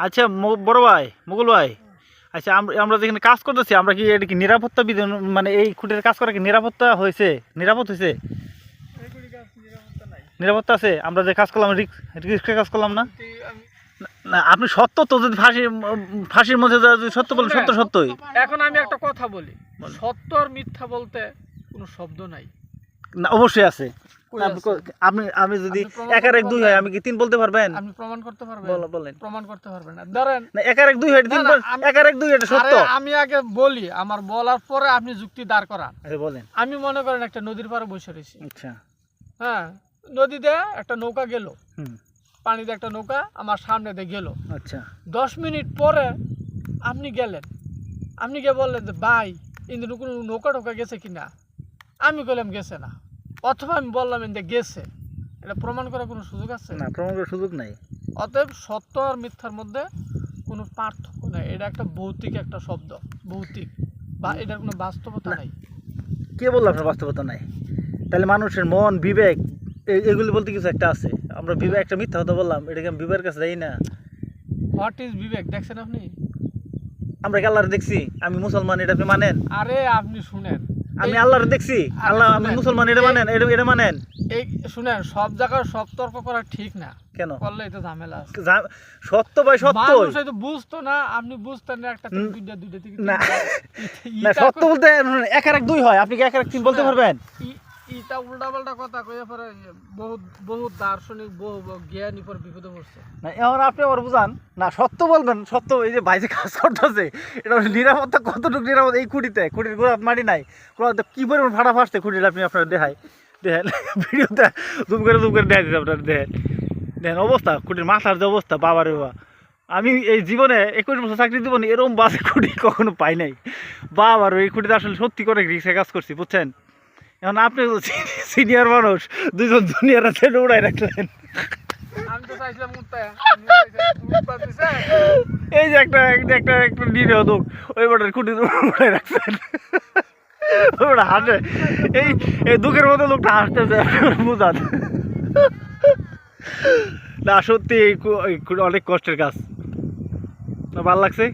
আচ্ছা বড় ভাই, মুকুল ভাই, আচ্ছা আমরা যেখানে কাজ করতেছি, আমরা কি এটা কি নিরাপত্তা বিধান, মানে এই খুঁটির কাজ করা কি নিরাপত্তা হয়েছে, নিরাপদ হয়েছে, নিরাপত্তা আছে? আমরা যে কাজ করলাম রিস্কের কাজ করলাম না? না আপনি সত্য তো, যদি ফাঁসির মধ্যে যদি সত্য বলেন, সত্য সত্যই। এখন আমি একটা কথা বলি, সত্য আর মিথ্যা বলতে কোনো শব্দ নাই। না অবশ্যই আছে। আপনি আমি যদি 1 আর 1 2 হয়, আমি কি 3 বলতে পারবেন? আপনি প্রমাণ করতে পারবেন? বলেন। প্রমাণ করতে পারবেন না। ধরেন না 1 আর 1 2 হয়, 1 আর 1 2 এটা সত্য। আমি আগে বলি, আমার বলার পরে আপনি যুক্তি দাঁড় করান। আচ্ছা বলেন। আমি মনে করেন একটা নদীর পাড়ে বসে রয়েছি। আচ্ছা। হ্যাঁ, নদীতে একটা নৌকা গেল, পানিতে একটা নৌকা আমার সামনে দিয়ে গেল। আচ্ছা। 10 মিনিট পরে আপনি গেলেন, আপনি গিয়ে বললেন যে ভাই ইন্দু কোনো নৌকা টোকা গেছে কিনা। আমি বললাম গেছে না, অথবা আমি বললাম ইন্দু গেছে। এটা প্রমাণ করার কোনো সুযোগ আছে? না, প্রমাণ করার সুযোগ নাই। অতএব সত্য আর মিথ্যার মধ্যে কোনো পার্থক্য নেই। এটা একটা ভৌতিক একটা শব্দ, ভৌতিক, বা এটার কোনো বাস্তবতা নাই। কে বললো আপনার বাস্তবতা নাই? তাহলে মানুষের মন, বিবেক, এগুলি বলতে কিছু একটা আছে। আমরা বিবেক একটা মিথ্যা কথা বললাম, এটাকে আমি বিবেকের কাছে যাই না। হোয়াট ইজ বিবেক দেখছেন আপনি? আমরা কি আল্লাহরে দেখছি? আমি মুসলমান, এটা আপনি মানেন? আরে আপনি শুনেন, আমি আল্লাহরে দেখছি, আল্লাহ, আমি মুসলমান, এটা মানেন? এটা মানেন? এই শুনেন, সব জায়গায় সব তর্ক করা ঠিক না। কেন? করলে এটা ঝামেলা আছে। সত্য ভাই, সত্য। মানুষ হয়তো বুঝতো না, আপনি বুঝতেন না, একটা দুইটা থেকে না না, সত্য বলতে 1 আর 1 2 হয়, আপনি কি 1 আর 1 3 বলতে পারবেন? এটা উল্টাপাল্টা কথা কইয়া পরে বহুত বহুত দার্শনিক, বহু জ্ঞানী পর বিপদে পড়ছে। না এখন আপনি আবার বুঝান না, সত্য বলবেন। সত্য, এই যে বাইরে কাজ করতেছে, এটা নিরাপত্তা কতটুকু নিরাপদ? এই খুঁটির গোড়াত মাটি নাই, গোড়াতে কী পরিমাণ ফাটা ফাটছে খুঁটিটা, আপনি আপনার দেখেন ভিডিওতে জুম করে দেখা দিচ্ছে আপনার, দেখেন অবস্থা, খুঁটির মাথার যে অবস্থা, বাবারে বাবা। আমি এই জীবনে 21 বছর চাকরি জীবনে এরকম বাজে খুঁটি কখনো পাই নাই। বাবার এই খুঁটিতে আসলে সত্যি করে রিক্সে কাজ করছি, বুঝছেন? এখন আপনি সিনিয়র মানুষ, 2জন জুনিয়ররা ছেলে উড়াই রাখলেন। আমি তো চাইছিলাম এই যে একটা নিরীহ লোক ওই বাটার খুঁটি উড়াই রাখছেন, ওটা হাসে। এই দুঃখের মতো লোকটা হাসতেছে, বুঝান না? সত্যি অনেক কষ্টের কাজ। ভালো লাগছে।